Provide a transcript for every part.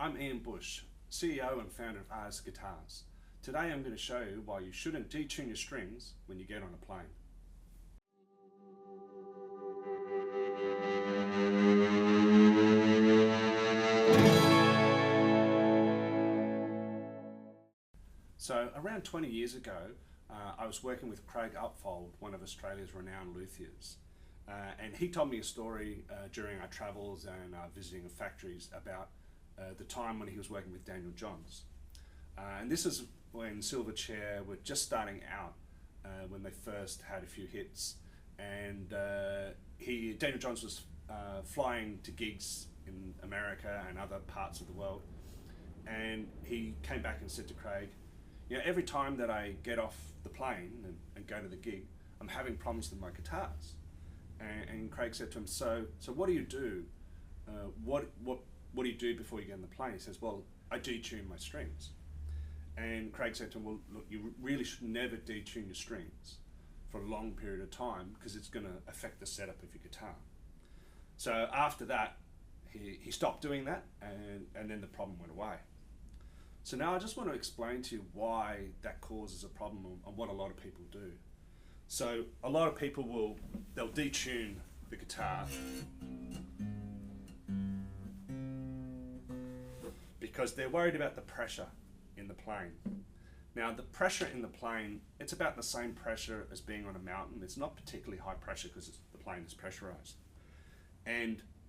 I'm Ian Bush, CEO and founder of Artist Guitars. Today I'm going to show you why you shouldn't detune your strings when you get on a plane. So around 20 years ago, I was working with Craig Upfold, one of Australia's renowned luthiers. And he told me a story during our travels and visiting of factories about the time when he was working with Daniel Johns. And this is when Silverchair were just starting out, when they first had a few hits. And Daniel Johns was flying to gigs in America and other parts of the world. And he came back and said to Craig, you know, every time that I get off the plane and go to the gig, I'm having problems with my guitars. And Craig said to him, so what do you do? What do you do before you get on the plane? He says, well, I detune my strings. And Craig said to him, well, look, you really should never detune your strings for a long period of time because it's going to affect the setup of your guitar. So after that, he stopped doing that, and then the problem went away. So now I just want to explain to you why that causes a problem and what a lot of people do. So a lot of people they'll detune the guitar because they're worried about the pressure in the plane. Now the pressure in the plane, it's about the same pressure as being on a mountain. It's not particularly high pressure because the plane is pressurized.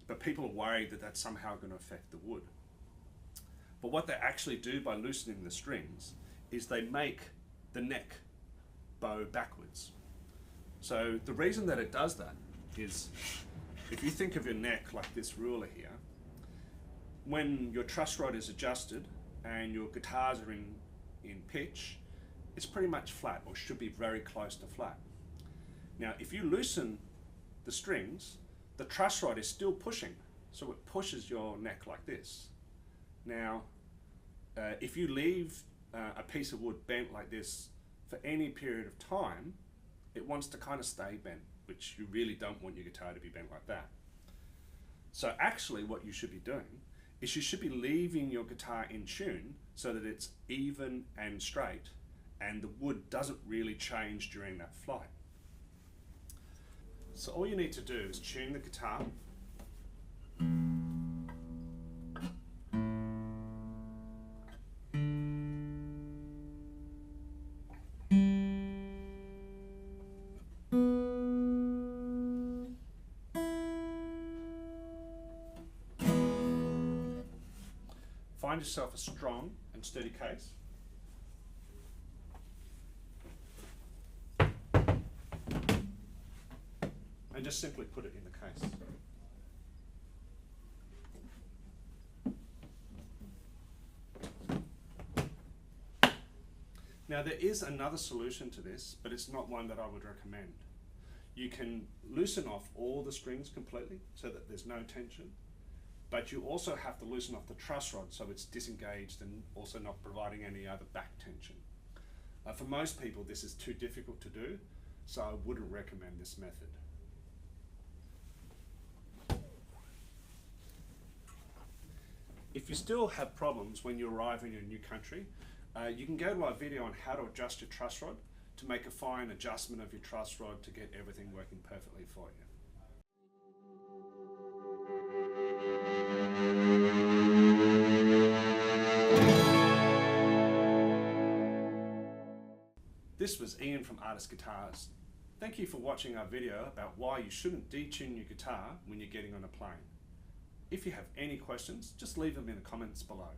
But people are worried that that's somehow going to affect the wood. But what they actually do by loosening the strings is they make the neck bow backwards. So the reason that it does that is, if you think of your neck like this ruler here, when your truss rod is adjusted and your guitars are in pitch, it's pretty much flat, or should be very close to flat. Now if you loosen the strings, the truss rod is still pushing, so it pushes your neck like this. Now if you leave a piece of wood bent like this for any period of time, it wants to kind of stay bent, which you really don't want your guitar to be bent like that. So actually what you should be doing is you should be leaving your guitar in tune so that it's even and straight and the wood doesn't really change during that flight. So all you need to do is tune the guitar. Find yourself a strong and steady case. And just simply put it in the case. Now there is another solution to this, but it's not one that I would recommend. You can loosen off all the strings completely so that there's no tension. But you also have to loosen off the truss rod so it's disengaged and also not providing any other back tension. For most people this is too difficult to do, so I wouldn't recommend this method. If you still have problems when you arrive in your new country, you can go to our video on how to adjust your truss rod to make a fine adjustment of your truss rod to get everything working perfectly for you. This was Ian from Artist Guitars. Thank you for watching our video about why you shouldn't detune your guitar when you're getting on a plane. If you have any questions, just leave them in the comments below.